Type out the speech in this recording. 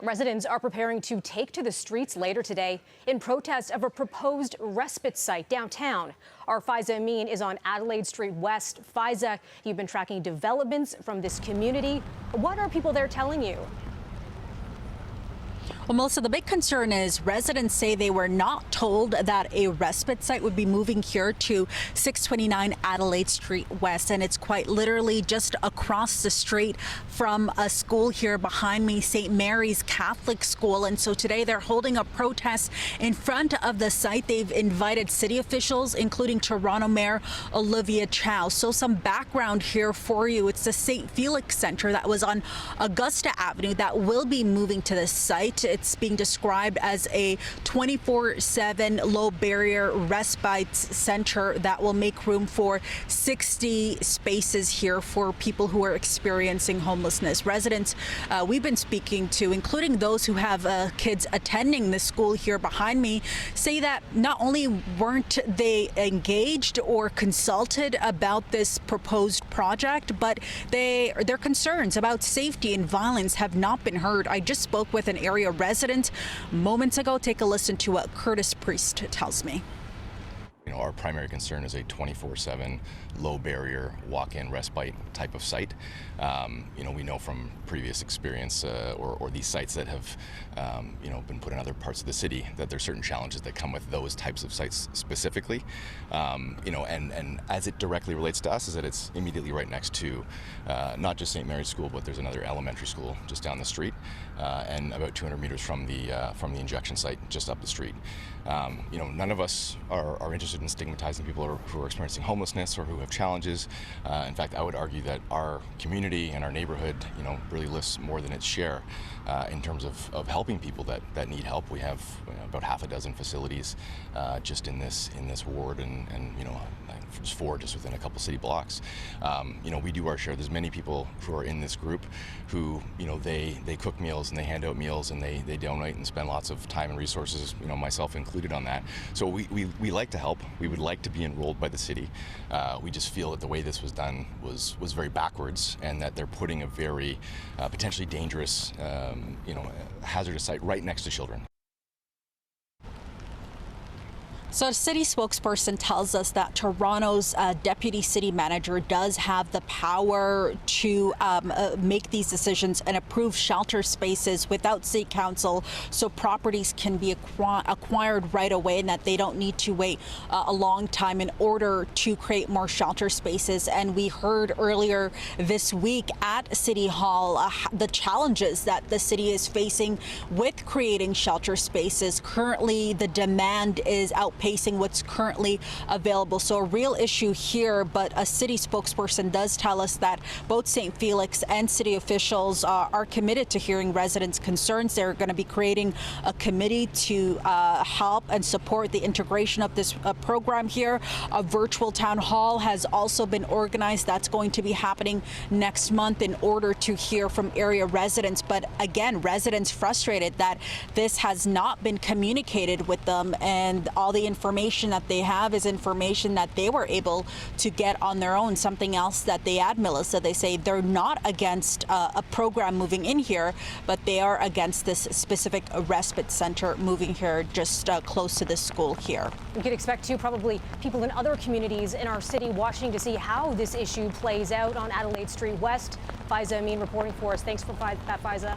Residents are preparing to take to the streets later today in protest of a proposed respite site downtown. Our Faiza Amin is on Adelaide Street West. Faiza, you've been tracking developments from this community. What are people there telling you? Well, Melissa, the big concern is residents say they were not told that a respite site would be moving here to 629 Adelaide Street West, and it's quite literally just across the street from a school here behind me, St. Mary's Catholic School. And so today they're holding a protest in front of the site. They've invited city officials, including Toronto Mayor Olivia Chow. So some background here for you. It's the St. Felix Center that was on Augusta Avenue that will be moving to this site. It's being described as a 24/7 low barrier respite center that will make room for 60 spaces here for people who are experiencing homelessness. Residents we've been speaking to, including those who have kids attending the school here behind me, say that not only weren't they engaged or consulted about this proposed project, but their concerns about safety and violence have not been heard. I just spoke with an area resident moments ago. Take a listen to what Curtis Priest tells me. Our primary concern is a 24/7 low barrier walk-in respite type of site. We know from previous experience or these sites that have been put in other parts of the city that there's certain challenges that come with those types of sites specifically. And as it directly relates to us is that it's immediately right next to not just St. Mary's School, but there's another elementary school just down the street and about 200 meters from the injection site just up the street. None of us are interested in stigmatizing people who are experiencing homelessness or who have challenges. In fact, I would argue that our community and our neighborhood, really lifts more than its share in terms of helping people that need help. We have about half a dozen facilities just in this ward, and just four just within a couple city blocks. We do our share. There's many people who are in this group who, they cook meals and they hand out meals and they donate and spend lots of time and resources, myself included on that. So we like to help. We would like to be enrolled by the city. We just feel that the way this was done was very backwards, and that they're putting a very potentially dangerous, hazardous site right next to children. So a city spokesperson tells us that Toronto's deputy city manager does have the power to make these decisions and approve shelter spaces without city council, so properties can be acquired right away, and that they don't need to wait a long time in order to create more shelter spaces. And we heard earlier this week at City Hall the challenges that the city is facing with creating shelter spaces. Currently, the demand is outpacing what's currently available. So a real issue here, but a city spokesperson does tell us that both St. Felix and city officials are committed to hearing residents' concerns. They're going to be creating a committee to help and support the integration of this program here. A virtual town hall has also been organized. That's going to be happening next month in order to hear from area residents. But again, residents frustrated that this has not been communicated with them, and all the information that they have is information that they were able to get on their own. Something else that they add, Melissa, they say they're not against a program moving in here, but they are against this specific respite center moving here just close to this school here. We could expect to probably people in other communities in our city watching to see how this issue plays out on Adelaide Street West. Faiza Amin reporting for us. Thanks for that, Faiza.